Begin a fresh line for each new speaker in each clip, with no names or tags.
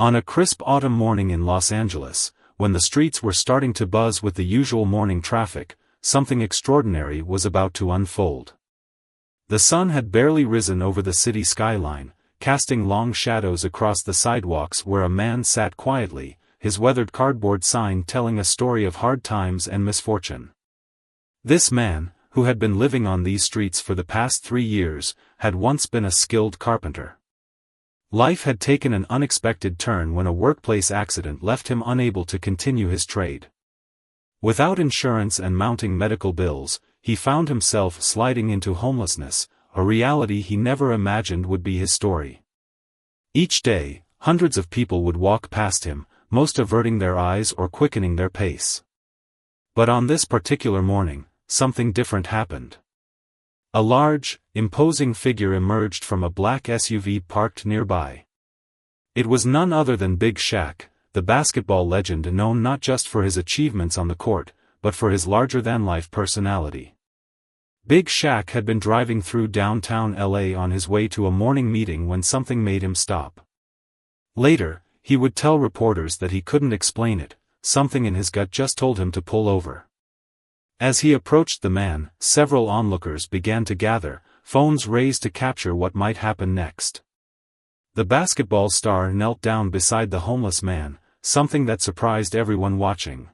On a crisp autumn morning in Los Angeles, when the streets were starting to buzz with the usual morning traffic, something extraordinary was about to unfold. The sun had barely risen over the city skyline, casting long shadows across the sidewalks where a man sat quietly, his weathered cardboard sign telling a story of hard times and misfortune. This man, who had been living on these streets for the past 3 years, had once been a skilled carpenter. Life had taken an unexpected turn when a workplace accident left him unable to continue his trade. Without insurance and mounting medical bills, he found himself sliding into homelessness, a reality he never imagined would be his story. Each day, hundreds of people would walk past him, most averting their eyes or quickening their pace. But on this particular morning, something different happened. A large, imposing figure emerged from a black SUV parked nearby. It was none other than Big Shaq, the basketball legend known not just for his achievements on the court, but for his larger-than-life personality. Big Shaq had been driving through downtown LA on his way to a morning meeting when something made him stop. Later, he would tell reporters that he couldn't explain it, something in his gut just told him to pull over. As he approached the man, several onlookers began to gather, phones raised to capture what might happen next. The basketball star knelt down beside the homeless man, something that surprised everyone watching.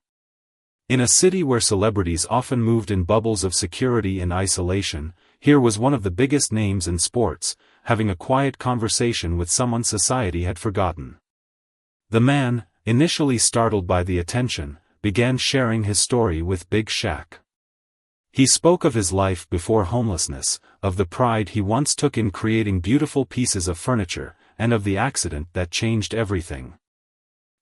In a city where celebrities often moved in bubbles of security and isolation, here was one of the biggest names in sports, having a quiet conversation with someone society had forgotten. The man, initially startled by the attention, began sharing his story with Big Shaq. He spoke of his life before homelessness, of the pride he once took in creating beautiful pieces of furniture, and of the accident that changed everything.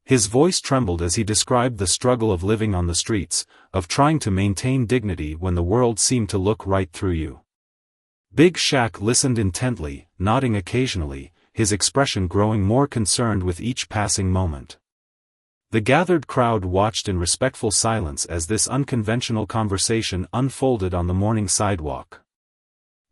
His voice trembled as he described the struggle of living on the streets, of trying to maintain dignity when the world seemed to look right through you. Big Shaq listened intently, nodding occasionally, his expression growing more concerned with each passing moment. The gathered crowd watched in respectful silence as this unconventional conversation unfolded on the morning sidewalk.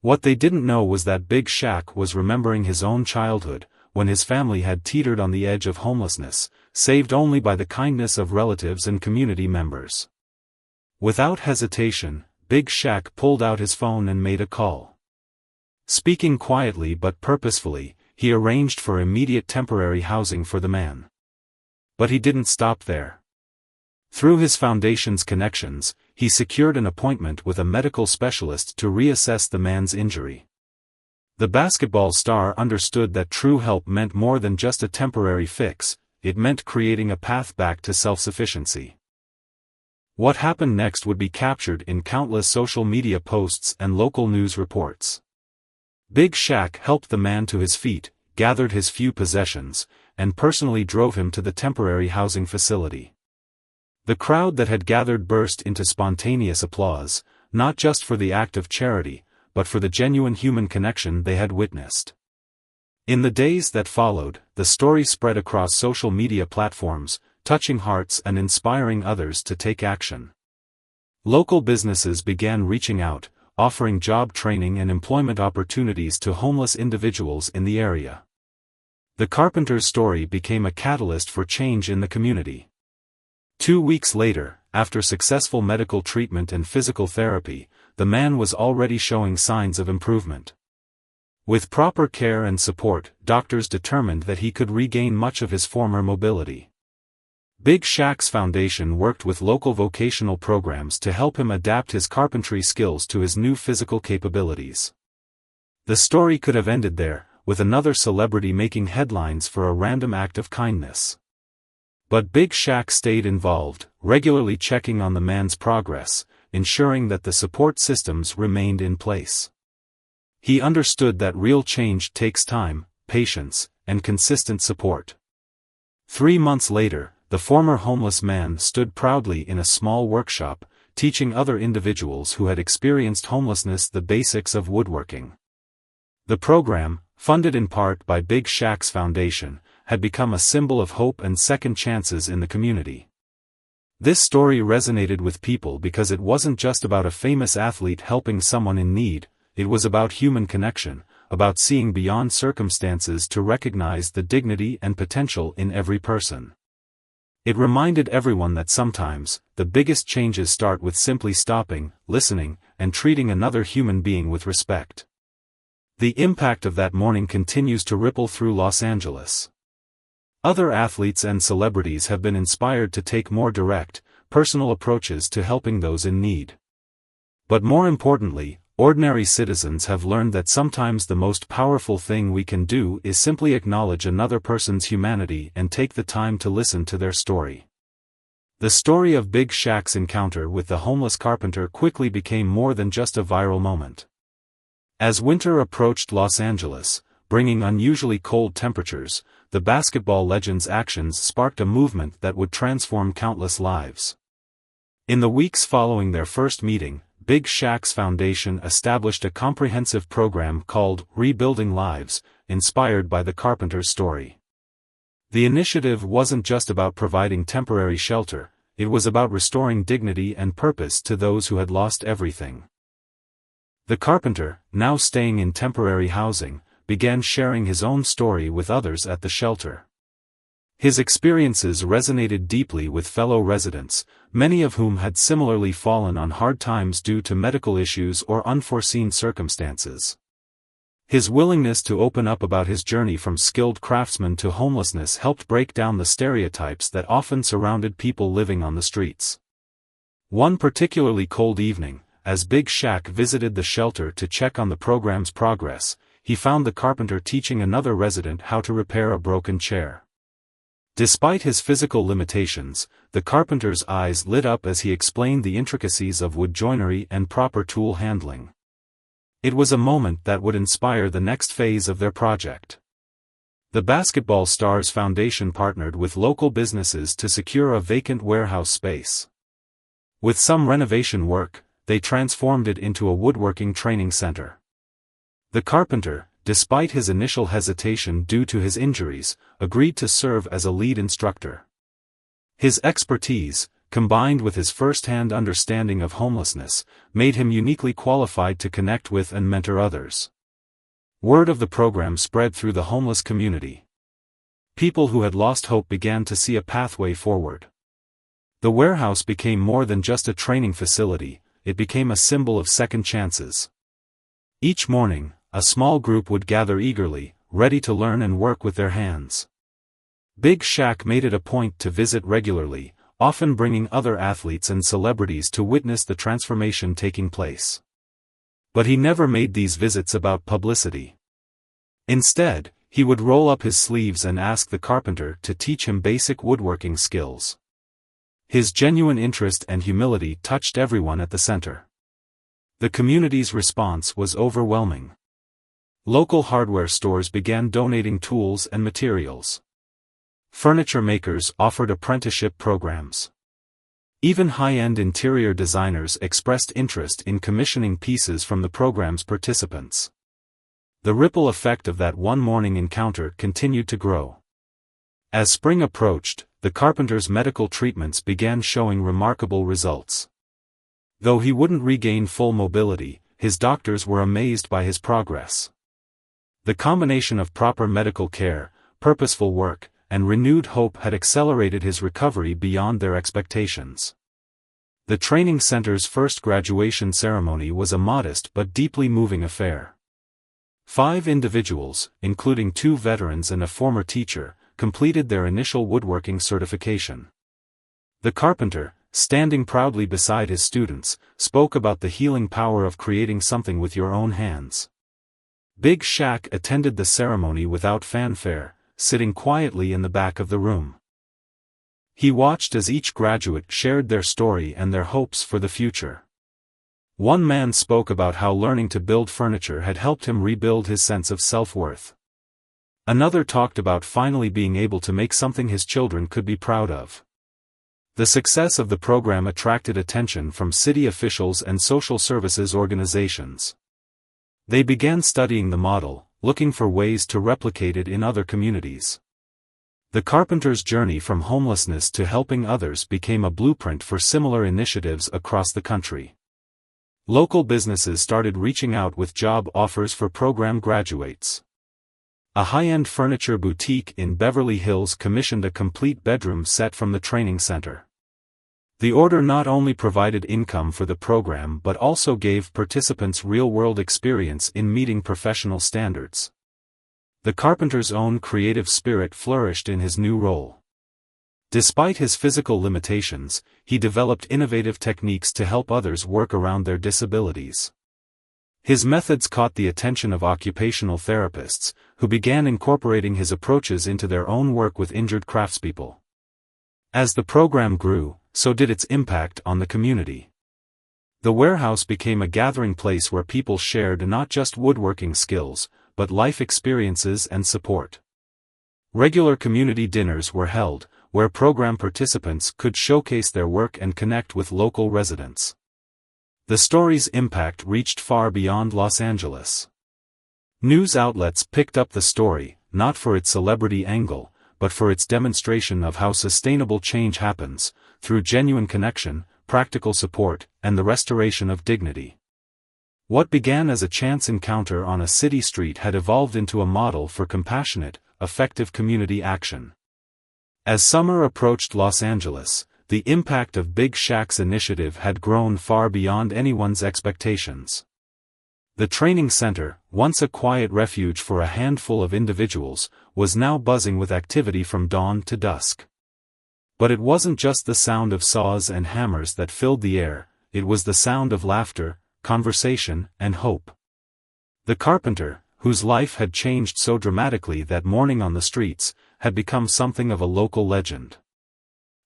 What they didn't know was that Big Shaq was remembering his own childhood, when his family had teetered on the edge of homelessness, saved only by the kindness of relatives and community members. Without hesitation, Big Shaq pulled out his phone and made a call. Speaking quietly but purposefully, he arranged for immediate temporary housing for the man. But he didn't stop there. Through his foundation's connections, he secured an appointment with a medical specialist to reassess the man's injury. The basketball star understood that true help meant more than just a temporary fix, it meant creating a path back to self-sufficiency. What happened next would be captured in countless social media posts and local news reports. Big Shaq helped the man to his feet, gathered his few possessions, and personally drove him to the temporary housing facility. The crowd that had gathered burst into spontaneous applause, not just for the act of charity, but for the genuine human connection they had witnessed. In the days that followed, the story spread across social media platforms, touching hearts and inspiring others to take action. Local businesses began reaching out, offering job training and employment opportunities to homeless individuals in the area. The carpenter's story became a catalyst for change in the community. 2 weeks later, after successful medical treatment and physical therapy, the man was already showing signs of improvement. With proper care and support, doctors determined that he could regain much of his former mobility. Big Shaq's foundation worked with local vocational programs to help him adapt his carpentry skills to his new physical capabilities. The story could have ended there, with another celebrity making headlines for a random act of kindness. But Big Shaq stayed involved, regularly checking on the man's progress, ensuring that the support systems remained in place. He understood that real change takes time, patience, and consistent support. 3 months later, the former homeless man stood proudly in a small workshop, teaching other individuals who had experienced homelessness the basics of woodworking. The program, funded in part by Big Shaq's foundation, had become a symbol of hope and second chances in the community. This story resonated with people because it wasn't just about a famous athlete helping someone in need, it was about human connection, about seeing beyond circumstances to recognize the dignity and potential in every person. It reminded everyone that sometimes, the biggest changes start with simply stopping, listening, and treating another human being with respect. The impact of that morning continues to ripple through Los Angeles. Other athletes and celebrities have been inspired to take more direct, personal approaches to helping those in need. But more importantly, ordinary citizens have learned that sometimes the most powerful thing we can do is simply acknowledge another person's humanity and take the time to listen to their story. The story of Big Shaq's encounter with the homeless carpenter quickly became more than just a viral moment. As winter approached Los Angeles, bringing unusually cold temperatures, the basketball legend's actions sparked a movement that would transform countless lives. In the weeks following their first meeting, Big Shaq's foundation established a comprehensive program called Rebuilding Lives, inspired by the carpenter's story. The initiative wasn't just about providing temporary shelter, it was about restoring dignity and purpose to those who had lost everything. The carpenter, now staying in temporary housing, began sharing his own story with others at the shelter. His experiences resonated deeply with fellow residents, many of whom had similarly fallen on hard times due to medical issues or unforeseen circumstances. His willingness to open up about his journey from skilled craftsman to homelessness helped break down the stereotypes that often surrounded people living on the streets. One particularly cold evening, as Big Shaq visited the shelter to check on the program's progress, he found the carpenter teaching another resident how to repair a broken chair. Despite his physical limitations, the carpenter's eyes lit up as he explained the intricacies of wood joinery and proper tool handling. It was a moment that would inspire the next phase of their project. The Basketball Stars Foundation partnered with local businesses to secure a vacant warehouse space. With some renovation work, they transformed it into a woodworking training center. The carpenter, despite his initial hesitation due to his injuries, agreed to serve as a lead instructor. His expertise, combined with his first-hand understanding of homelessness, made him uniquely qualified to connect with and mentor others. Word of the program spread through the homeless community. People who had lost hope began to see a pathway forward. The warehouse became more than just a training facility, it became a symbol of second chances. Each morning, a small group would gather eagerly, ready to learn and work with their hands. Big Shaq made it a point to visit regularly, often bringing other athletes and celebrities to witness the transformation taking place. But he never made these visits about publicity. Instead, he would roll up his sleeves and ask the carpenter to teach him basic woodworking skills. His genuine interest and humility touched everyone at the center. The community's response was overwhelming. Local hardware stores began donating tools and materials. Furniture makers offered apprenticeship programs. Even high-end interior designers expressed interest in commissioning pieces from the program's participants. The ripple effect of that one morning encounter continued to grow. As spring approached, the carpenter's medical treatments began showing remarkable results. Though he wouldn't regain full mobility, his doctors were amazed by his progress. The combination of proper medical care, purposeful work, and renewed hope had accelerated his recovery beyond their expectations. The training center's first graduation ceremony was a modest but deeply moving affair. 5 individuals, including 2 veterans and a former teacher, completed their initial woodworking certification. The carpenter, standing proudly beside his students, spoke about the healing power of creating something with your own hands. Big Shaq attended the ceremony without fanfare, sitting quietly in the back of the room. He watched as each graduate shared their story and their hopes for the future. One man spoke about how learning to build furniture had helped him rebuild his sense of self-worth. Another talked about finally being able to make something his children could be proud of. The success of the program attracted attention from city officials and social services organizations. They began studying the model, looking for ways to replicate it in other communities. The carpenter's journey from homelessness to helping others became a blueprint for similar initiatives across the country. Local businesses started reaching out with job offers for program graduates. A high-end furniture boutique in Beverly Hills commissioned a complete bedroom set from the training center. The order not only provided income for the program but also gave participants real-world experience in meeting professional standards. The carpenter's own creative spirit flourished in his new role. Despite his physical limitations, he developed innovative techniques to help others work around their disabilities. His methods caught the attention of occupational therapists, who began incorporating his approaches into their own work with injured craftspeople. As the program grew, so did its impact on the community. The warehouse became a gathering place where people shared not just woodworking skills, but life experiences and support. Regular community dinners were held, where program participants could showcase their work and connect with local residents. The story's impact reached far beyond Los Angeles. News outlets picked up the story, not for its celebrity angle, but for its demonstration of how sustainable change happens, through genuine connection, practical support, and the restoration of dignity. What began as a chance encounter on a city street had evolved into a model for compassionate, effective community action. As summer approached Los Angeles, the impact of Big Shaq's initiative had grown far beyond anyone's expectations. The training center, once a quiet refuge for a handful of individuals, was now buzzing with activity from dawn to dusk. But it wasn't just the sound of saws and hammers that filled the air, it was the sound of laughter, conversation, and hope. The carpenter, whose life had changed so dramatically that morning on the streets, had become something of a local legend.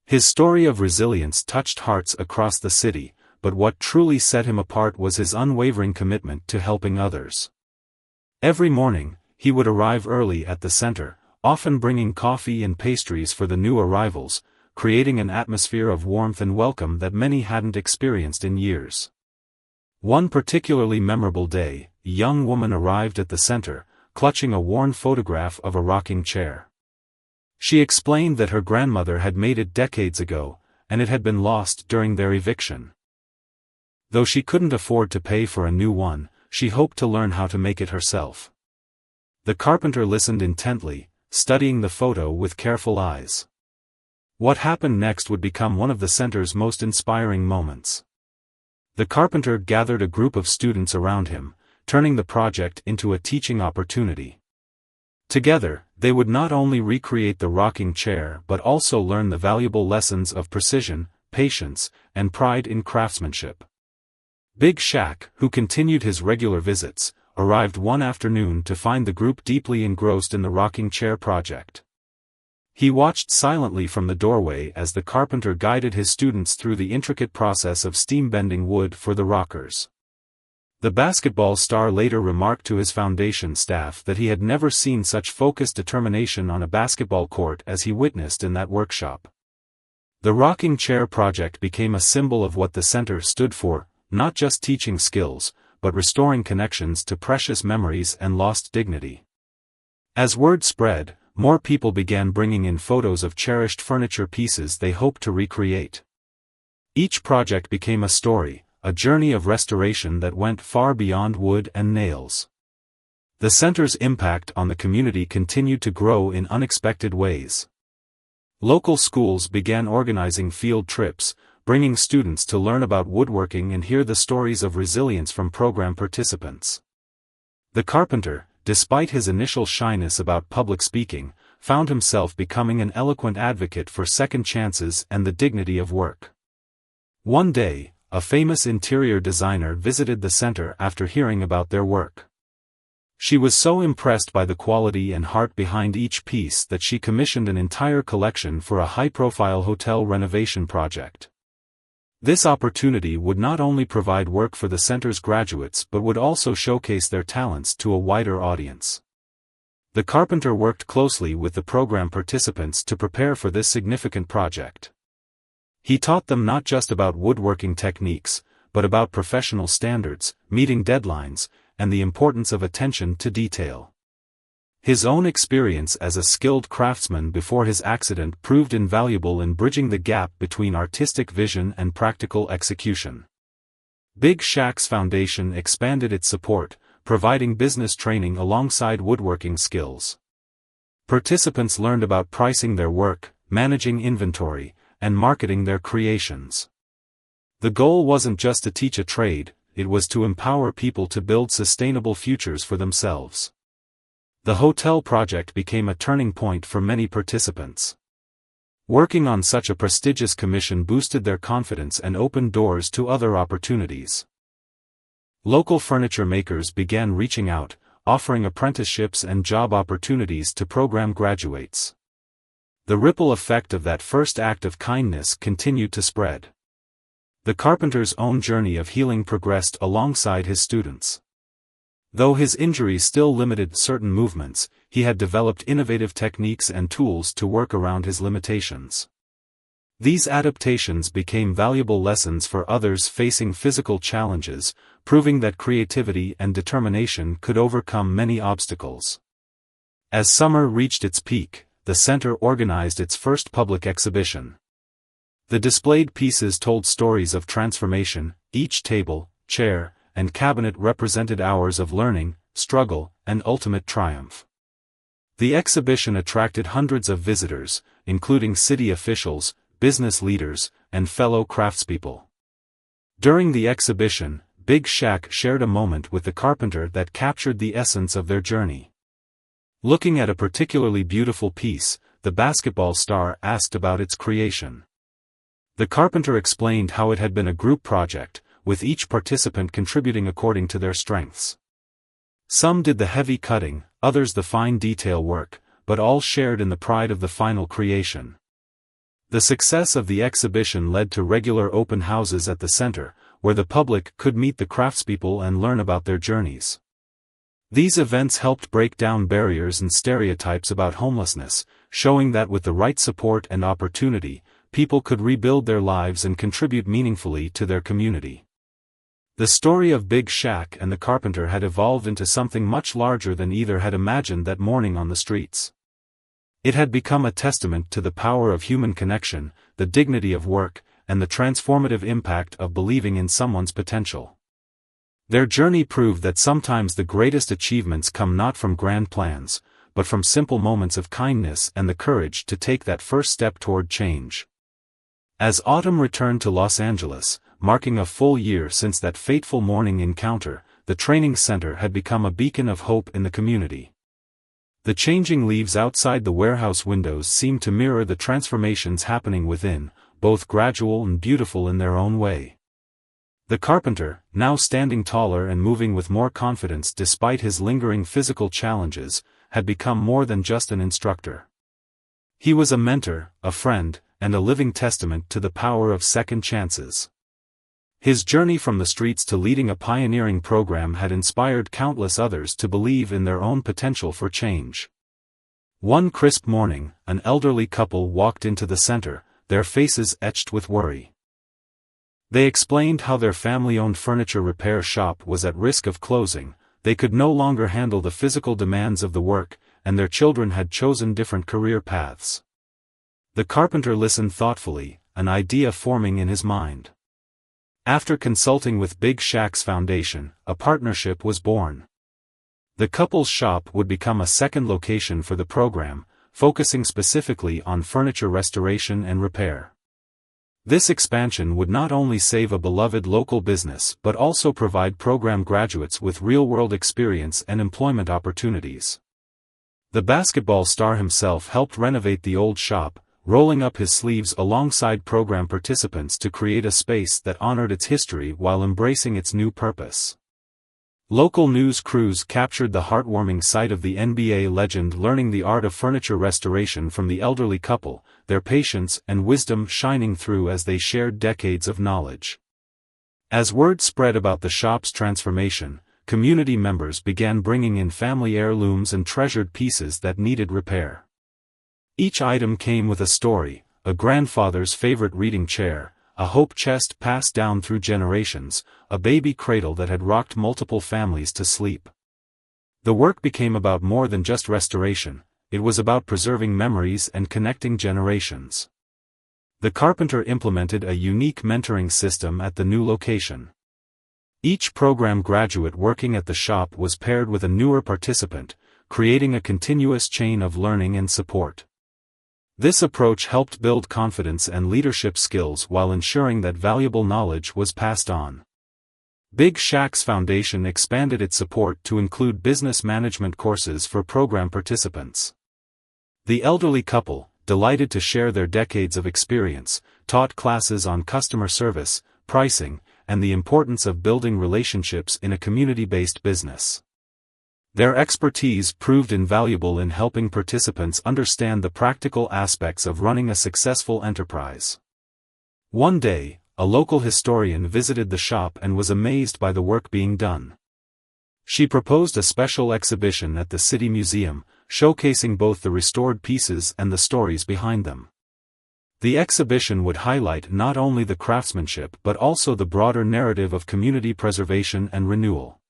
His story of resilience touched hearts across the city, but what truly set him apart was his unwavering commitment to helping others. Every morning, he would arrive early at the center, often bringing coffee and pastries for the new arrivals, creating an atmosphere of warmth and welcome that many hadn't experienced in years. One particularly memorable day, a young woman arrived at the center, clutching a worn photograph of a rocking chair. She explained that her grandmother had made it decades ago, and it had been lost during their eviction. Though she couldn't afford to pay for a new one, she hoped to learn how to make it herself. The carpenter listened intently, studying the photo with careful eyes. What happened next would become one of the center's most inspiring moments. The carpenter gathered a group of students around him, turning the project into a teaching opportunity. Together, they would not only recreate the rocking chair but also learn the valuable lessons of precision, patience, and pride in craftsmanship. Big Shaq, who continued his regular visits, arrived one afternoon to find the group deeply engrossed in the rocking chair project. He watched silently from the doorway as the carpenter guided his students through the intricate process of steam-bending wood for the rockers. The basketball star later remarked to his foundation staff that he had never seen such focused determination on a basketball court as he witnessed in that workshop. The rocking chair project became a symbol of what the center stood for, not just teaching skills, but restoring connections to precious memories and lost dignity. As word spread, more people began bringing in photos of cherished furniture pieces they hoped to recreate. Each project became a story, a journey of restoration that went far beyond wood and nails. The center's impact on the community continued to grow in unexpected ways. Local schools began organizing field trips, bringing students to learn about woodworking and hear the stories of resilience from program participants. The carpenter, despite his initial shyness about public speaking, found himself becoming an eloquent advocate for second chances and the dignity of work. One day, a famous interior designer visited the center after hearing about their work. She was so impressed by the quality and heart behind each piece that she commissioned an entire collection for a high-profile hotel renovation project. This opportunity would not only provide work for the center's graduates but would also showcase their talents to a wider audience. The carpenter worked closely with the program participants to prepare for this significant project. He taught them not just about woodworking techniques, but about professional standards, meeting deadlines, and the importance of attention to detail. His own experience as a skilled craftsman before his accident proved invaluable in bridging the gap between artistic vision and practical execution. Big Shaq's foundation expanded its support, providing business training alongside woodworking skills. Participants learned about pricing their work, managing inventory, and marketing their creations. The goal wasn't just to teach a trade, it was to empower people to build sustainable futures for themselves. The hotel project became a turning point for many participants. Working on such a prestigious commission boosted their confidence and opened doors to other opportunities. Local furniture makers began reaching out, offering apprenticeships and job opportunities to program graduates. The ripple effect of that first act of kindness continued to spread. The carpenter's own journey of healing progressed alongside his students'. Though his injuries still limited certain movements, he had developed innovative techniques and tools to work around his limitations. These adaptations became valuable lessons for others facing physical challenges, proving that creativity and determination could overcome many obstacles. As summer reached its peak, the center organized its first public exhibition. The displayed pieces told stories of transformation. Each table, chair, and cabinet represented hours of learning, struggle, and ultimate triumph. The exhibition attracted hundreds of visitors, including city officials, business leaders, and fellow craftspeople. During the exhibition, Big Shaq shared a moment with the carpenter that captured the essence of their journey. Looking at a particularly beautiful piece, the basketball star asked about its creation. The carpenter explained how it had been a group project, with each participant contributing according to their strengths. Some did the heavy cutting, others the fine detail work, but all shared in the pride of the final creation. The success of the exhibition led to regular open houses at the center, where the public could meet the craftspeople and learn about their journeys. These events helped break down barriers and stereotypes about homelessness, showing that with the right support and opportunity, people could rebuild their lives and contribute meaningfully to their community. The story of Big Shaq and the carpenter had evolved into something much larger than either had imagined that morning on the streets. It had become a testament to the power of human connection, the dignity of work, and the transformative impact of believing in someone's potential. Their journey proved that sometimes the greatest achievements come not from grand plans, but from simple moments of kindness and the courage to take that first step toward change. As autumn returned to Los Angeles, marking a full year since that fateful morning encounter, the training center had become a beacon of hope in the community. The changing leaves outside the warehouse windows seemed to mirror the transformations happening within, both gradual and beautiful in their own way. The carpenter, now standing taller and moving with more confidence despite his lingering physical challenges, had become more than just an instructor. He was a mentor, a friend, and a living testament to the power of second chances. His journey from the streets to leading a pioneering program had inspired countless others to believe in their own potential for change. One crisp morning, an elderly couple walked into the center, their faces etched with worry. They explained how their family-owned furniture repair shop was at risk of closing, they could no longer handle the physical demands of the work, and their children had chosen different career paths. The carpenter listened thoughtfully, an idea forming in his mind. After consulting with Big Shaq's foundation, a partnership was born. The couple's shop would become a second location for the program, focusing specifically on furniture restoration and repair. This expansion would not only save a beloved local business but also provide program graduates with real-world experience and employment opportunities. The basketball star himself helped renovate the old shop, rolling up his sleeves alongside program participants to create a space that honored its history while embracing its new purpose. Local news crews captured the heartwarming sight of the NBA legend learning the art of furniture restoration from the elderly couple, their patience and wisdom shining through as they shared decades of knowledge. As word spread about the shop's transformation, community members began bringing in family heirlooms and treasured pieces that needed repair. Each item came with a story: a grandfather's favorite reading chair, a hope chest passed down through generations, a baby cradle that had rocked multiple families to sleep. The work became about more than just restoration, it was about preserving memories and connecting generations. The carpenter implemented a unique mentoring system at the new location. Each program graduate working at the shop was paired with a newer participant, creating a continuous chain of learning and support. This approach helped build confidence and leadership skills while ensuring that valuable knowledge was passed on. Big Shaq's foundation expanded its support to include business management courses for program participants. The elderly couple, delighted to share their decades of experience, taught classes on customer service, pricing, and the importance of building relationships in a community-based business. Their expertise proved invaluable in helping participants understand the practical aspects of running a successful enterprise. One day, a local historian visited the shop and was amazed by the work being done. She proposed a special exhibition at the city museum, showcasing both the restored pieces and the stories behind them. The exhibition would highlight not only the craftsmanship but also the broader narrative of community preservation and renewal.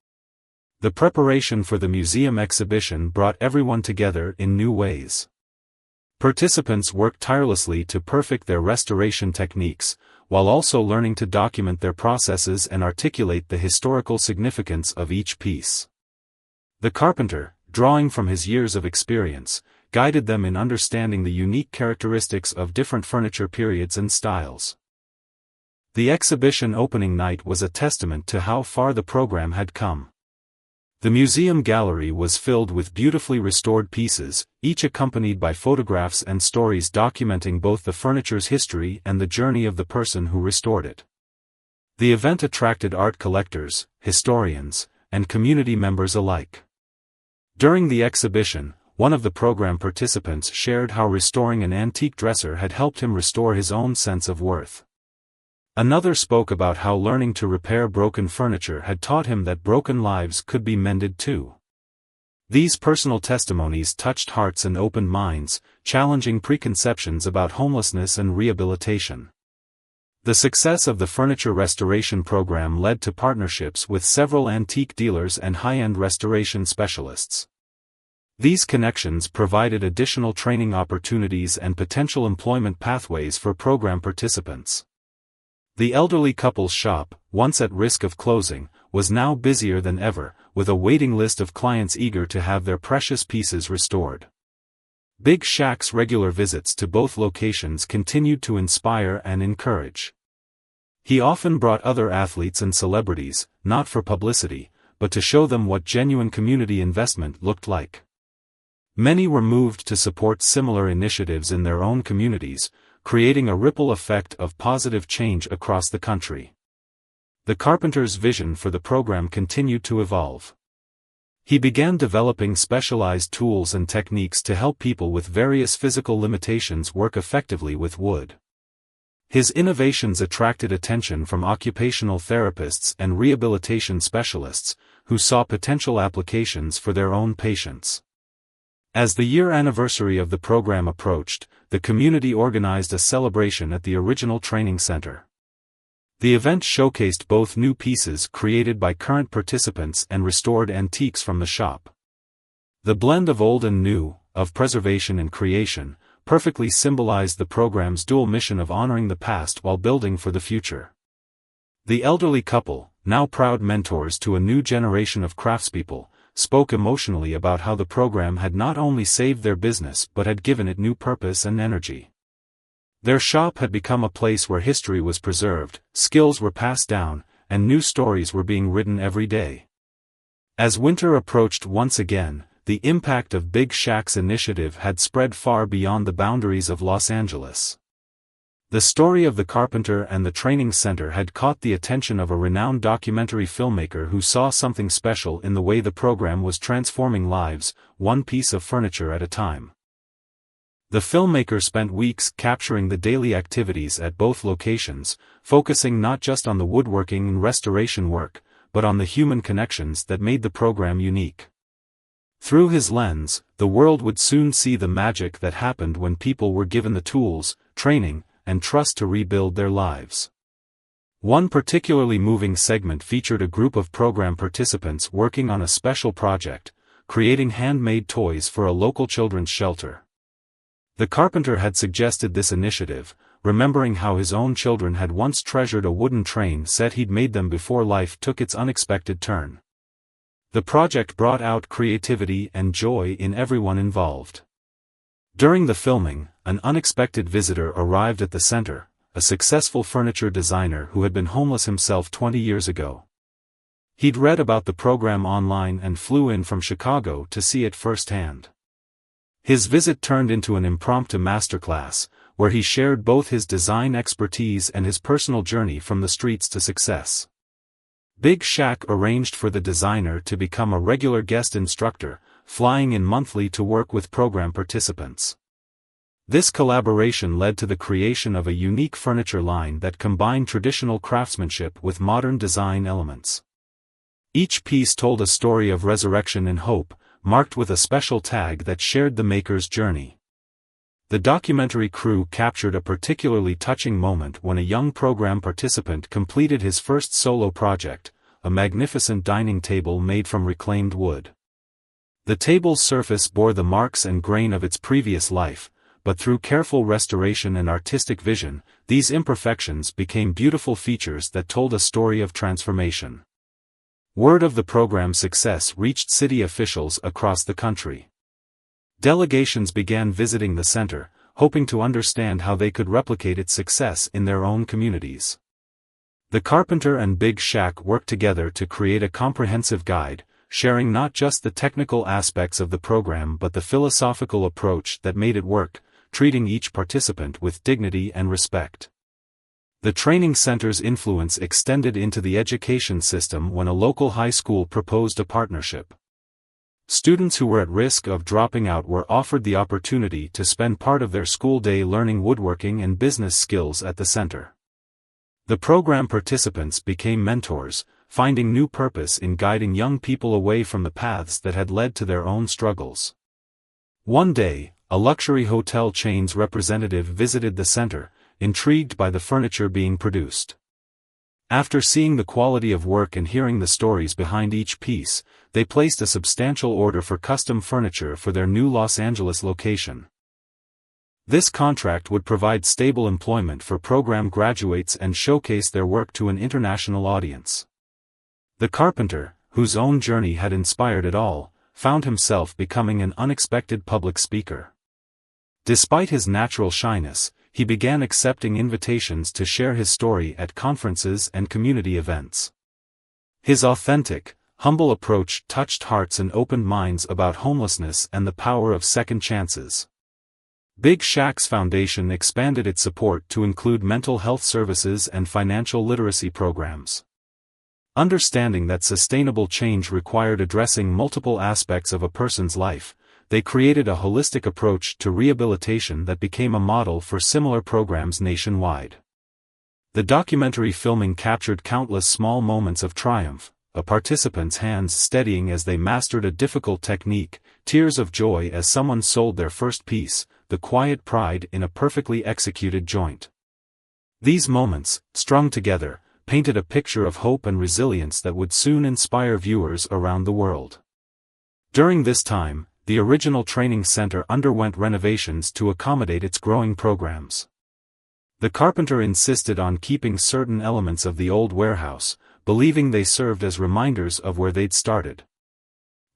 The preparation for the museum exhibition brought everyone together in new ways. Participants worked tirelessly to perfect their restoration techniques, while also learning to document their processes and articulate the historical significance of each piece. The carpenter, drawing from his years of experience, guided them in understanding the unique characteristics of different furniture periods and styles. The exhibition opening night was a testament to how far the program had come. The museum gallery was filled with beautifully restored pieces, each accompanied by photographs and stories documenting both the furniture's history and the journey of the person who restored it. The event attracted art collectors, historians, and community members alike. During the exhibition, one of the program participants shared how restoring an antique dresser had helped him restore his own sense of worth. Another spoke about how learning to repair broken furniture had taught him that broken lives could be mended too. These personal testimonies touched hearts and opened minds, challenging preconceptions about homelessness and rehabilitation. The success of the furniture restoration program led to partnerships with several antique dealers and high-end restoration specialists. These connections provided additional training opportunities and potential employment pathways for program participants. The elderly couple's shop, once at risk of closing, was now busier than ever, with a waiting list of clients eager to have their precious pieces restored. Big Shaq's regular visits to both locations continued to inspire and encourage. He often brought other athletes and celebrities, not for publicity, but to show them what genuine community investment looked like. Many were moved to support similar initiatives in their own communities, creating a ripple effect of positive change across the country. The carpenter's vision for the program continued to evolve. He began developing specialized tools and techniques to help people with various physical limitations work effectively with wood. His innovations attracted attention from occupational therapists and rehabilitation specialists, who saw potential applications for their own patients. As the year anniversary of the program approached, the community organized a celebration at the original training center. The event showcased both new pieces created by current participants and restored antiques from the shop. The blend of old and new, of preservation and creation, perfectly symbolized the program's dual mission of honoring the past while building for the future. The elderly couple, now proud mentors to a new generation of craftspeople, spoke emotionally about how the program had not only saved their business but had given it new purpose and energy. Their shop had become a place where history was preserved, skills were passed down, and new stories were being written every day. As winter approached once again, the impact of Big Shaq's initiative had spread far beyond the boundaries of Los Angeles. The story of the carpenter and the training center had caught the attention of a renowned documentary filmmaker who saw something special in the way the program was transforming lives, one piece of furniture at a time. The filmmaker spent weeks capturing the daily activities at both locations, focusing not just on the woodworking and restoration work, but on the human connections that made the program unique. Through his lens, the world would soon see the magic that happened when people were given the tools, training, and trust to rebuild their lives. One particularly moving segment featured a group of program participants working on a special project, creating handmade toys for a local children's shelter. The carpenter had suggested this initiative, remembering how his own children had once treasured a wooden train set he'd made them before life took its unexpected turn. The project brought out creativity and joy in everyone involved. During the filming, an unexpected visitor arrived at the center, a successful furniture designer who had been homeless himself 20 years ago. He'd read about the program online and flew in from Chicago to see it firsthand. His visit turned into an impromptu masterclass, where he shared both his design expertise and his personal journey from the streets to success. Big Shaq arranged for the designer to become a regular guest instructor, flying in monthly to work with program participants. This collaboration led to the creation of a unique furniture line that combined traditional craftsmanship with modern design elements. Each piece told a story of resurrection and hope, marked with a special tag that shared the maker's journey. The documentary crew captured a particularly touching moment when a young program participant completed his first solo project, a magnificent dining table made from reclaimed wood. The table's surface bore the marks and grain of its previous life, but through careful restoration and artistic vision, these imperfections became beautiful features that told a story of transformation. Word of the program's success reached city officials across the country. Delegations began visiting the center, hoping to understand how they could replicate its success in their own communities. The carpenter and Big Shaq worked together to create a comprehensive guide, sharing not just the technical aspects of the program but the philosophical approach that made it work, treating each participant with dignity and respect. The training center's influence extended into the education system when a local high school proposed a partnership. Students who were at risk of dropping out were offered the opportunity to spend part of their school day learning woodworking and business skills at the center. The program participants became mentors, finding new purpose in guiding young people away from the paths that had led to their own struggles. One day, a luxury hotel chain's representative visited the center, intrigued by the furniture being produced. After seeing the quality of work and hearing the stories behind each piece, they placed a substantial order for custom furniture for their new Los Angeles location. This contract would provide stable employment for program graduates and showcase their work to an international audience. The carpenter, whose own journey had inspired it all, found himself becoming an unexpected public speaker. Despite his natural shyness, he began accepting invitations to share his story at conferences and community events. His authentic, humble approach touched hearts and opened minds about homelessness and the power of second chances. Big Shaq's foundation expanded its support to include mental health services and financial literacy programs. Understanding that sustainable change required addressing multiple aspects of a person's life, they created a holistic approach to rehabilitation that became a model for similar programs nationwide. The documentary filming captured countless small moments of triumph, a participant's hands steadying as they mastered a difficult technique, tears of joy as someone sold their first piece, the quiet pride in a perfectly executed joint. These moments, strung together, painted a picture of hope and resilience that would soon inspire viewers around the world. During this time, the original training center underwent renovations to accommodate its growing programs. The carpenter insisted on keeping certain elements of the old warehouse, believing they served as reminders of where they'd started.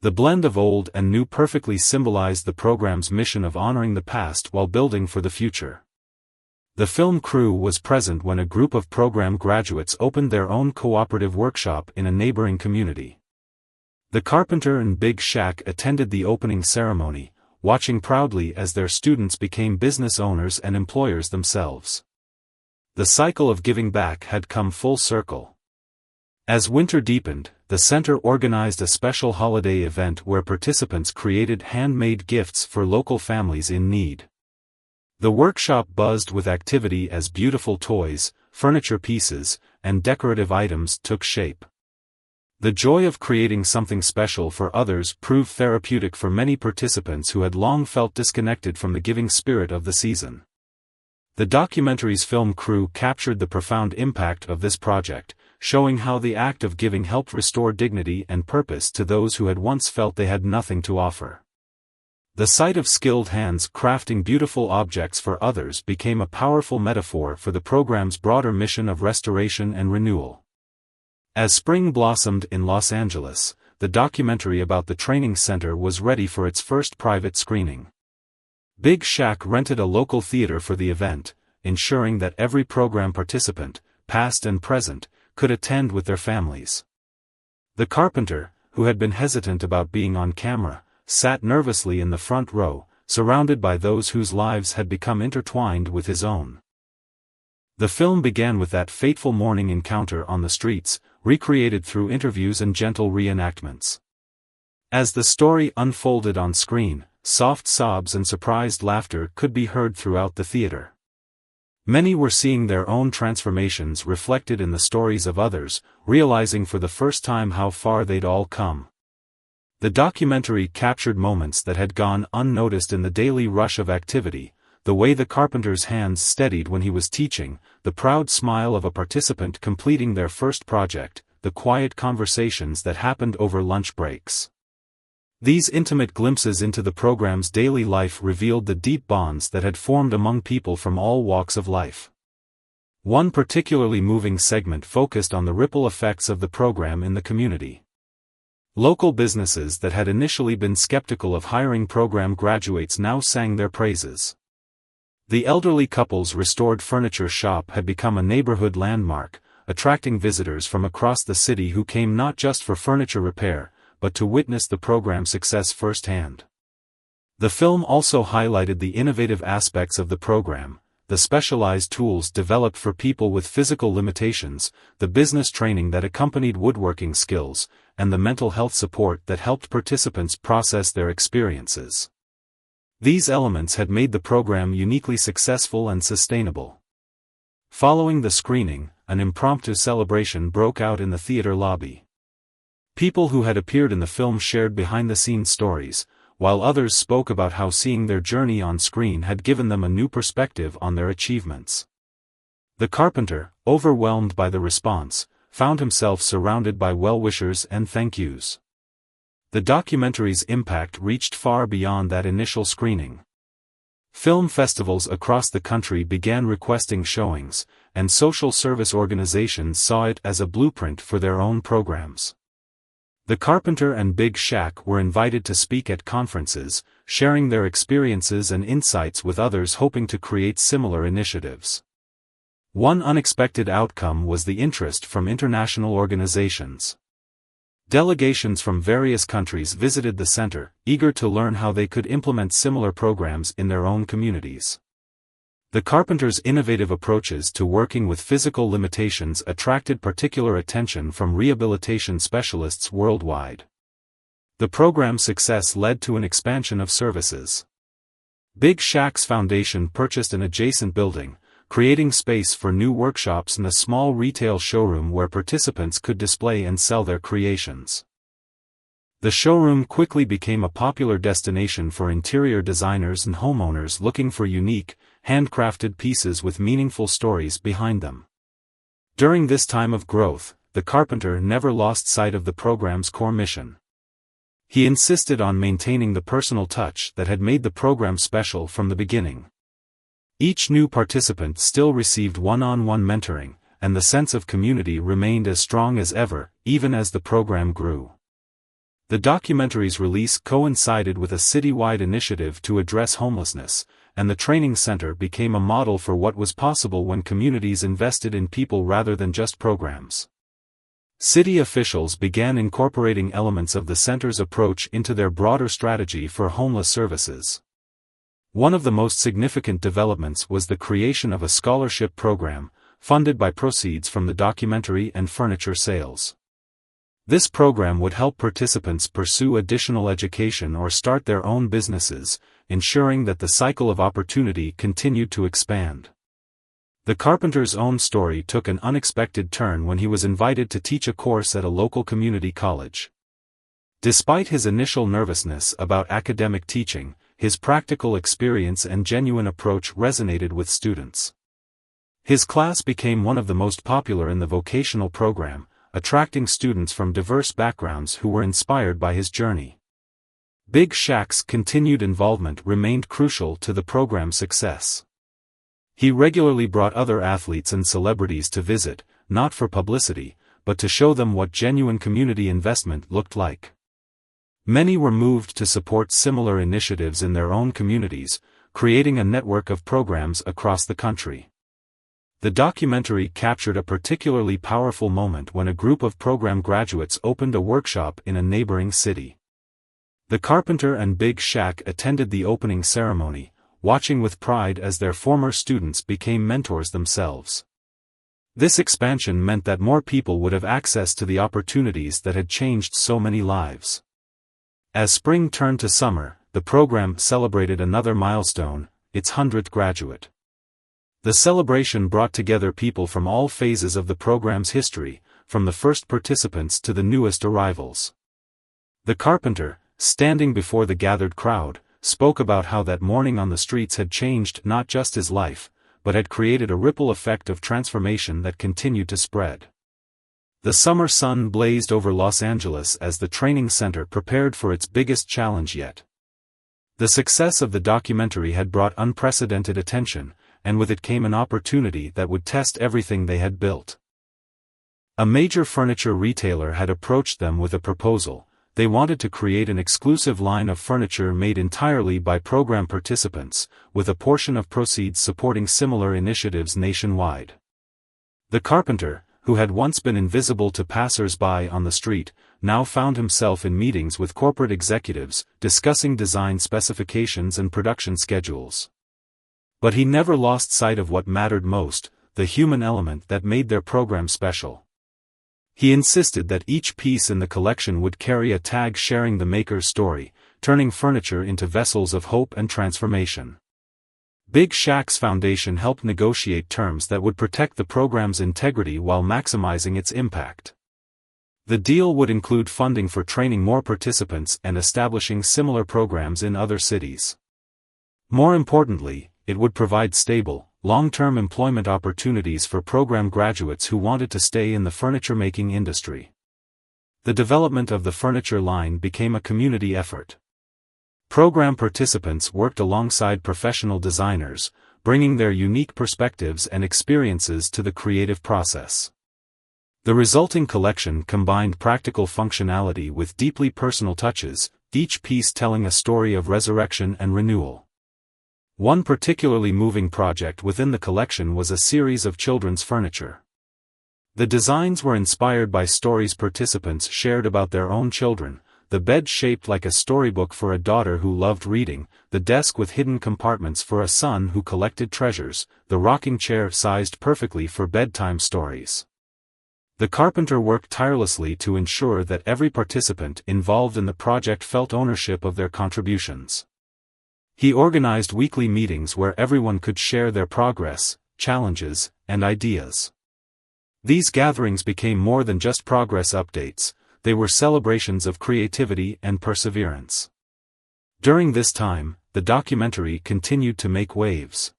The blend of old and new perfectly symbolized the program's mission of honoring the past while building for the future. The film crew was present when a group of program graduates opened their own cooperative workshop in a neighboring community. The carpenter and Big Shaq attended the opening ceremony, watching proudly as their students became business owners and employers themselves. The cycle of giving back had come full circle. As winter deepened, the center organized a special holiday event where participants created handmade gifts for local families in need. The workshop buzzed with activity as beautiful toys, furniture pieces, and decorative items took shape. The joy of creating something special for others proved therapeutic for many participants who had long felt disconnected from the giving spirit of the season. The documentary's film crew captured the profound impact of this project, showing how the act of giving helped restore dignity and purpose to those who had once felt they had nothing to offer. The sight of skilled hands crafting beautiful objects for others became a powerful metaphor for the program's broader mission of restoration and renewal. As spring blossomed in Los Angeles, the documentary about the training center was ready for its first private screening. Big Shaq rented a local theater for the event, ensuring that every program participant, past and present, could attend with their families. The carpenter, who had been hesitant about being on camera, sat nervously in the front row, surrounded by those whose lives had become intertwined with his own. The film began with that fateful morning encounter on the streets, recreated through interviews and gentle reenactments. As the story unfolded on screen, soft sobs and surprised laughter could be heard throughout the theater. Many were seeing their own transformations reflected in the stories of others, realizing for the first time how far they'd all come. The documentary captured moments that had gone unnoticed in the daily rush of activity, the way the carpenter's hands steadied when he was teaching, the proud smile of a participant completing their first project, the quiet conversations that happened over lunch breaks. These intimate glimpses into the program's daily life revealed the deep bonds that had formed among people from all walks of life. One particularly moving segment focused on the ripple effects of the program in the community. Local businesses that had initially been skeptical of hiring program graduates now sang their praises. The elderly couple's restored furniture shop had become a neighborhood landmark, attracting visitors from across the city who came not just for furniture repair, but to witness the program's success firsthand. The film also highlighted the innovative aspects of the program, the specialized tools developed for people with physical limitations, the business training that accompanied woodworking skills, and the mental health support that helped participants process their experiences. These elements had made the program uniquely successful and sustainable. Following the screening, an impromptu celebration broke out in the theater lobby. People who had appeared in the film shared behind-the-scenes stories, while others spoke about how seeing their journey on screen had given them a new perspective on their achievements. The carpenter, overwhelmed by the response, found himself surrounded by well-wishers and thank yous. The documentary's impact reached far beyond that initial screening. Film festivals across the country began requesting showings, and social service organizations saw it as a blueprint for their own programs. The carpenter and Big Shaq were invited to speak at conferences, sharing their experiences and insights with others hoping to create similar initiatives. One unexpected outcome was the interest from international organizations. Delegations from various countries visited the center, eager to learn how they could implement similar programs in their own communities. The carpenter's innovative approaches to working with physical limitations attracted particular attention from rehabilitation specialists worldwide. The program's success led to an expansion of services. Big Shaq's foundation purchased an adjacent building, creating space for new workshops and a small retail showroom where participants could display and sell their creations. The showroom quickly became a popular destination for interior designers and homeowners looking for unique, handcrafted pieces with meaningful stories behind them. During this time of growth, the carpenter never lost sight of the program's core mission. He insisted on maintaining the personal touch that had made the program special from the beginning. Each new participant still received one-on-one mentoring, and the sense of community remained as strong as ever, even as the program grew. The documentary's release coincided with a citywide initiative to address homelessness, and the training center became a model for what was possible when communities invested in people rather than just programs. City officials began incorporating elements of the center's approach into their broader strategy for homeless services. One of the most significant developments was the creation of a scholarship program, funded by proceeds from the documentary and furniture sales. This program would help participants pursue additional education or start their own businesses, ensuring that the cycle of opportunity continued to expand. The carpenter's own story took an unexpected turn when he was invited to teach a course at a local community college. Despite his initial nervousness about academic teaching, his practical experience and genuine approach resonated with students. His class became one of the most popular in the vocational program, attracting students from diverse backgrounds who were inspired by his journey. Big Shaq's continued involvement remained crucial to the program's success. He regularly brought other athletes and celebrities to visit, not for publicity, but to show them what genuine community investment looked like. Many were moved to support similar initiatives in their own communities, creating a network of programs across the country. The documentary captured a particularly powerful moment when a group of program graduates opened a workshop in a neighboring city. The Carpenter and Big Shaq attended the opening ceremony, watching with pride as their former students became mentors themselves. This expansion meant that more people would have access to the opportunities that had changed so many lives. As spring turned to summer, the program celebrated another milestone, its 100th graduate. The celebration brought together people from all phases of the program's history, from the first participants to the newest arrivals. The Carpenter, standing before the gathered crowd, spoke about how that morning on the streets had changed not just his life, but had created a ripple effect of transformation that continued to spread. The summer sun blazed over Los Angeles as the training center prepared for its biggest challenge yet. The success of the documentary had brought unprecedented attention, and with it came an opportunity that would test everything they had built. A major furniture retailer had approached them with a proposal. They wanted to create an exclusive line of furniture made entirely by program participants, with a portion of proceeds supporting similar initiatives nationwide. The Carpenter, who had once been invisible to passers-by on the street, now found himself in meetings with corporate executives, discussing design specifications and production schedules. But he never lost sight of what mattered most, the human element that made their program special. He insisted that each piece in the collection would carry a tag sharing the maker's story, turning furniture into vessels of hope and transformation. Big Shaq's foundation helped negotiate terms that would protect the program's integrity while maximizing its impact. The deal would include funding for training more participants and establishing similar programs in other cities. More importantly, it would provide stable, long-term employment opportunities for program graduates who wanted to stay in the furniture-making industry. The development of the furniture line became a community effort. Program participants worked alongside professional designers, bringing their unique perspectives and experiences to the creative process. The resulting collection combined practical functionality with deeply personal touches, each piece telling a story of resurrection and renewal. One particularly moving project within the collection was a series of children's furniture. The designs were inspired by stories participants shared about their own children, the bed shaped like a storybook for a daughter who loved reading, the desk with hidden compartments for a son who collected treasures, the rocking chair sized perfectly for bedtime stories. The Carpenter worked tirelessly to ensure that every participant involved in the project felt ownership of their contributions. He organized weekly meetings where everyone could share their progress, challenges, and ideas. These gatherings became more than just progress updates, they were celebrations of creativity and perseverance. During this time, the documentary continued to make waves.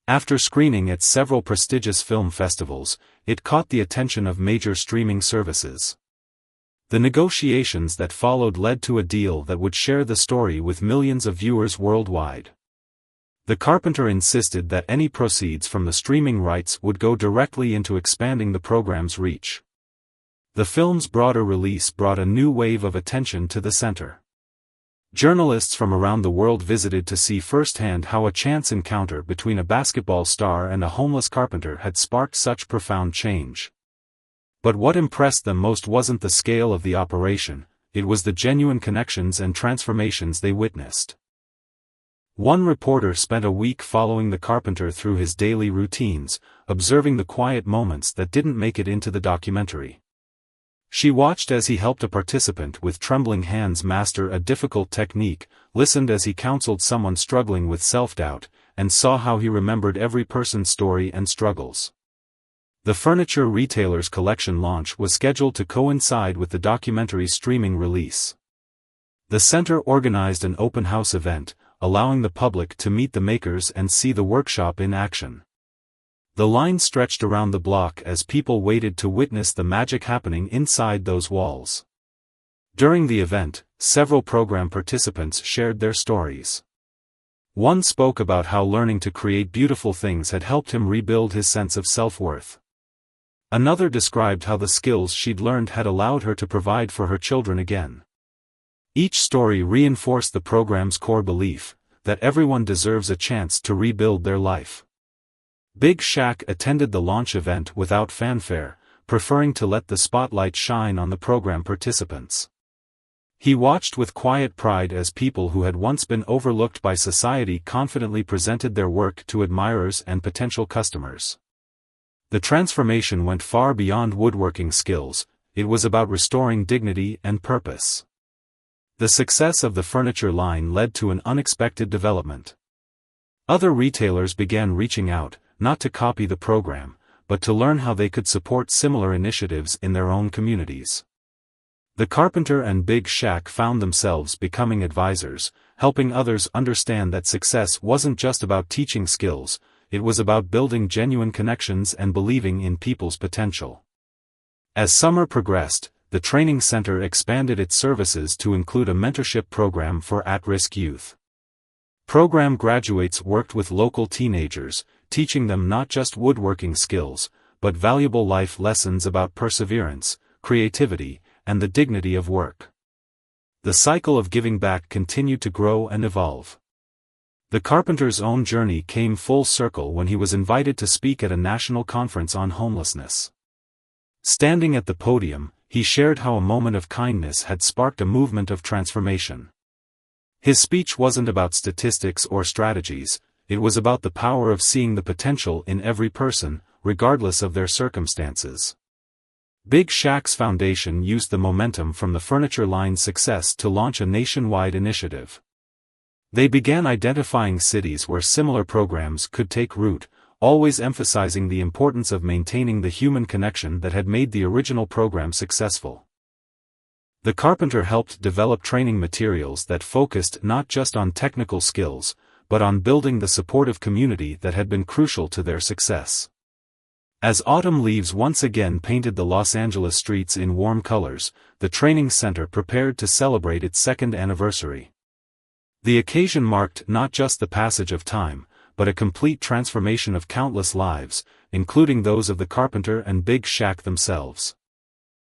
After screening at several prestigious film festivals, it caught the attention of major streaming services. The negotiations that followed led to a deal that would share the story with millions of viewers worldwide. The Carpenter insisted that any proceeds from the streaming rights would go directly into expanding the program's reach. The film's broader release brought a new wave of attention to the center. Journalists from around the world visited to see firsthand how a chance encounter between a basketball star and a homeless carpenter had sparked such profound change. But what impressed them most wasn't the scale of the operation, it was the genuine connections and transformations they witnessed. One reporter spent a week following the Carpenter through his daily routines, observing the quiet moments that didn't make it into the documentary. She watched as he helped a participant with trembling hands master a difficult technique, listened as he counseled someone struggling with self-doubt, and saw how he remembered every person's story and struggles. The furniture retailer's collection launch was scheduled to coincide with the documentary's streaming release. The center organized an open house event, allowing the public to meet the makers and see the workshop in action. The line stretched around the block as people waited to witness the magic happening inside those walls. During the event, several program participants shared their stories. One spoke about how learning to create beautiful things had helped him rebuild his sense of self-worth. Another described how the skills she'd learned had allowed her to provide for her children again. Each story reinforced the program's core belief that everyone deserves a chance to rebuild their life. Big Shaq attended the launch event without fanfare, preferring to let the spotlight shine on the program participants. He watched with quiet pride as people who had once been overlooked by society confidently presented their work to admirers and potential customers. The transformation went far beyond woodworking skills, it was about restoring dignity and purpose. The success of the furniture line led to an unexpected development. Other retailers began reaching out, not to copy the program, but to learn how they could support similar initiatives in their own communities. The carpenter and Big Shaq found themselves becoming advisors, helping others understand that success wasn't just about teaching skills, it was about building genuine connections and believing in people's potential. As summer progressed, the training center expanded its services to include a mentorship program for at-risk youth. Program graduates worked with local teenagers, teaching them not just woodworking skills, but valuable life lessons about perseverance, creativity, and the dignity of work. The cycle of giving back continued to grow and evolve. The carpenter's own journey came full circle when he was invited to speak at a national conference on homelessness. Standing at the podium, he shared how a moment of kindness had sparked a movement of transformation. His speech wasn't about statistics or strategies, it was about the power of seeing the potential in every person, regardless of their circumstances. Big Shaq's foundation used the momentum from the furniture line's success to launch a nationwide initiative. They began identifying cities where similar programs could take root, always emphasizing the importance of maintaining the human connection that had made the original program successful. The carpenter helped develop training materials that focused not just on technical skills, but on building the supportive community that had been crucial to their success. As autumn leaves once again painted the Los Angeles streets in warm colors, the training center prepared to celebrate its second anniversary. The occasion marked not just the passage of time, but a complete transformation of countless lives, including those of the carpenter and Big Shaq themselves.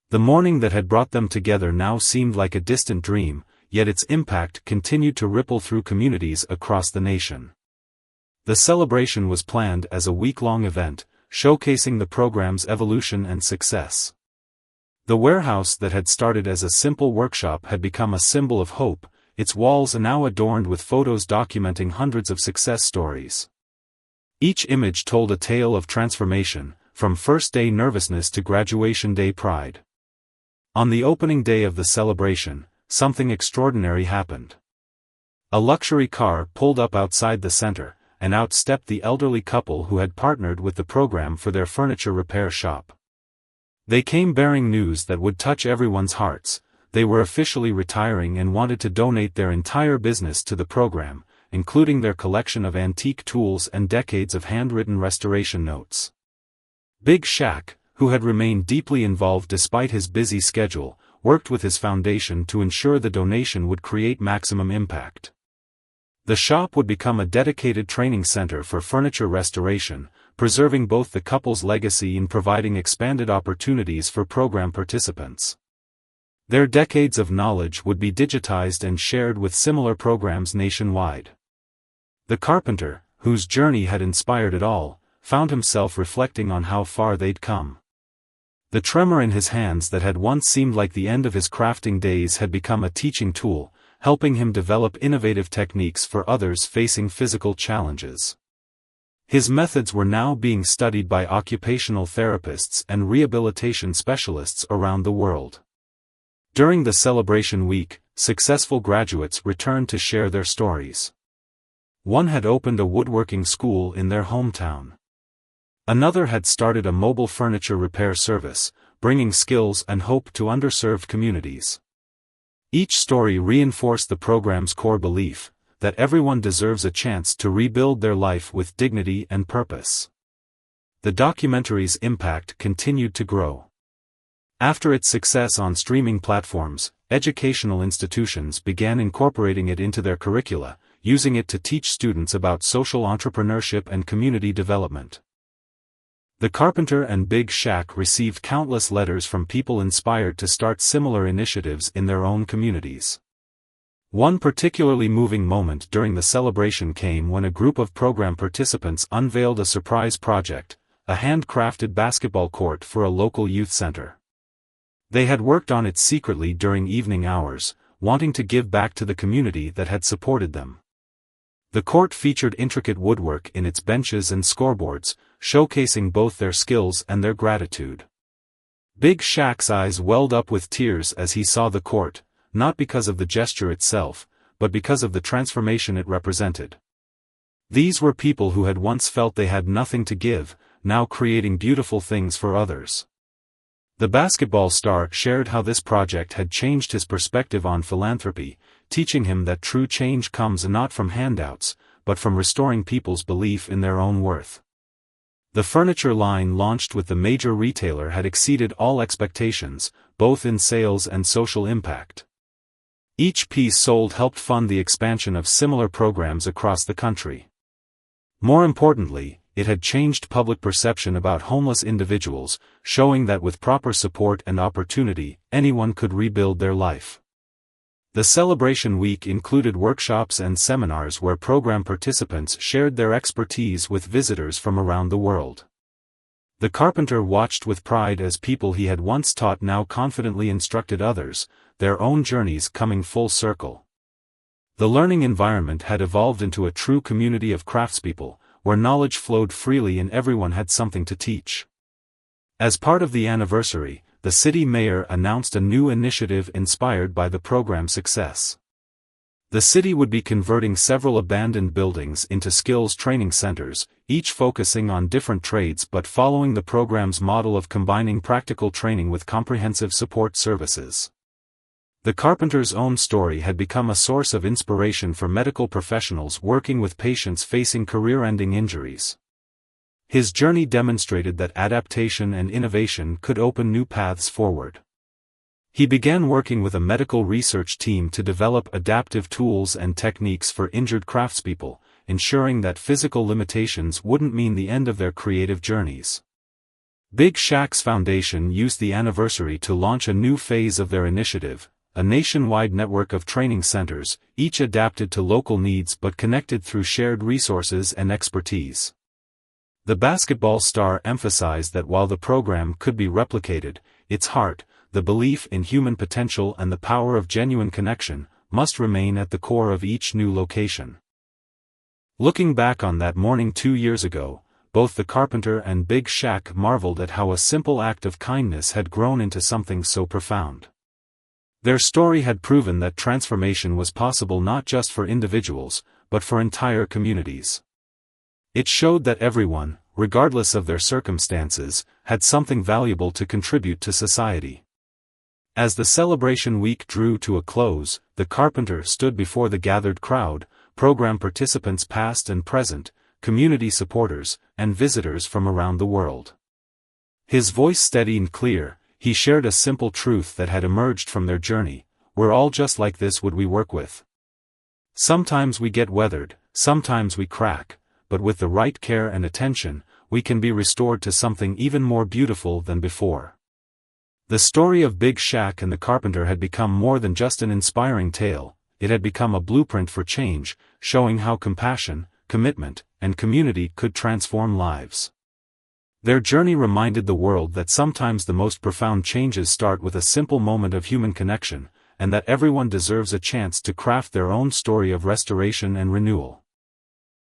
The morning that had brought them together now seemed like a distant dream, yet its impact continued to ripple through communities across the nation. The celebration was planned as a week-long event, showcasing the program's evolution and success. The warehouse that had started as a simple workshop had become a symbol of hope, its walls are now adorned with photos documenting hundreds of success stories. Each image told a tale of transformation, from first-day nervousness to graduation-day pride. On the opening day of the celebration, something extraordinary happened. A luxury car pulled up outside the center, and out stepped the elderly couple who had partnered with the program for their furniture repair shop. They came bearing news that would touch everyone's hearts. They were officially retiring and wanted to donate their entire business to the program, including their collection of antique tools and decades of handwritten restoration notes. Big Shaq, who had remained deeply involved despite his busy schedule, worked with his foundation to ensure the donation would create maximum impact. The shop would become a dedicated training center for furniture restoration, preserving both the couple's legacy and providing expanded opportunities for program participants. Their decades of knowledge would be digitized and shared with similar programs nationwide. The carpenter, whose journey had inspired it all, found himself reflecting on how far they'd come. The tremor in his hands that had once seemed like the end of his crafting days had become a teaching tool, helping him develop innovative techniques for others facing physical challenges. His methods were now being studied by occupational therapists and rehabilitation specialists around the world. During the celebration week, successful graduates returned to share their stories. One had opened a woodworking school in their hometown. Another had started a mobile furniture repair service, bringing skills and hope to underserved communities. Each story reinforced the program's core belief, that everyone deserves a chance to rebuild their life with dignity and purpose. The documentary's impact continued to grow. After its success on streaming platforms, educational institutions began incorporating it into their curricula, using it to teach students about social entrepreneurship and community development. The Carpenter and Big Shaq received countless letters from people inspired to start similar initiatives in their own communities. One particularly moving moment during the celebration came when a group of program participants unveiled a surprise project, a handcrafted basketball court for a local youth center. They had worked on it secretly during evening hours, wanting to give back to the community that had supported them. The court featured intricate woodwork in its benches and scoreboards, showcasing both their skills and their gratitude. Big Shaq's eyes welled up with tears as he saw the court, not because of the gesture itself, but because of the transformation it represented. These were people who had once felt they had nothing to give, now creating beautiful things for others. The basketball star shared how this project had changed his perspective on philanthropy, teaching him that true change comes not from handouts, but from restoring people's belief in their own worth. The furniture line launched with the major retailer had exceeded all expectations, both in sales and social impact. Each piece sold helped fund the expansion of similar programs across the country. More importantly, it had changed public perception about homeless individuals, showing that with proper support and opportunity, anyone could rebuild their life. The celebration week included workshops and seminars where program participants shared their expertise with visitors from around the world. The Carpenter watched with pride as people he had once taught now confidently instructed others, their own journeys coming full circle. The learning environment had evolved into a true community of craftspeople, where knowledge flowed freely and everyone had something to teach. As part of the anniversary, the city mayor announced a new initiative inspired by the program's success. The city would be converting several abandoned buildings into skills training centers, each focusing on different trades but following the program's model of combining practical training with comprehensive support services. The Carpenter's own story had become a source of inspiration for medical professionals working with patients facing career-ending injuries. His journey demonstrated that adaptation and innovation could open new paths forward. He began working with a medical research team to develop adaptive tools and techniques for injured craftspeople, ensuring that physical limitations wouldn't mean the end of their creative journeys. Big Shaq's foundation used the anniversary to launch a new phase of their initiative, a nationwide network of training centers, each adapted to local needs but connected through shared resources and expertise. The basketball star emphasized that while the program could be replicated, its heart, the belief in human potential and the power of genuine connection, must remain at the core of each new location. Looking back on that morning 2 years ago, both the Carpenter and Big Shaq marveled at how a simple act of kindness had grown into something so profound. Their story had proven that transformation was possible not just for individuals, but for entire communities. It showed that everyone, regardless of their circumstances, had something valuable to contribute to society. As the celebration week drew to a close, the Carpenter stood before the gathered crowd, program participants past and present, community supporters, and visitors from around the world. His voice steady and clear, he shared a simple truth that had emerged from their journey: we're all just like this would we work with. Sometimes we get weathered, sometimes we crack, but with the right care and attention, we can be restored to something even more beautiful than before. The story of Big Shaq and the Carpenter had become more than just an inspiring tale, it had become a blueprint for change, showing how compassion, commitment, and community could transform lives. Their journey reminded the world that sometimes the most profound changes start with a simple moment of human connection, and that everyone deserves a chance to craft their own story of restoration and renewal.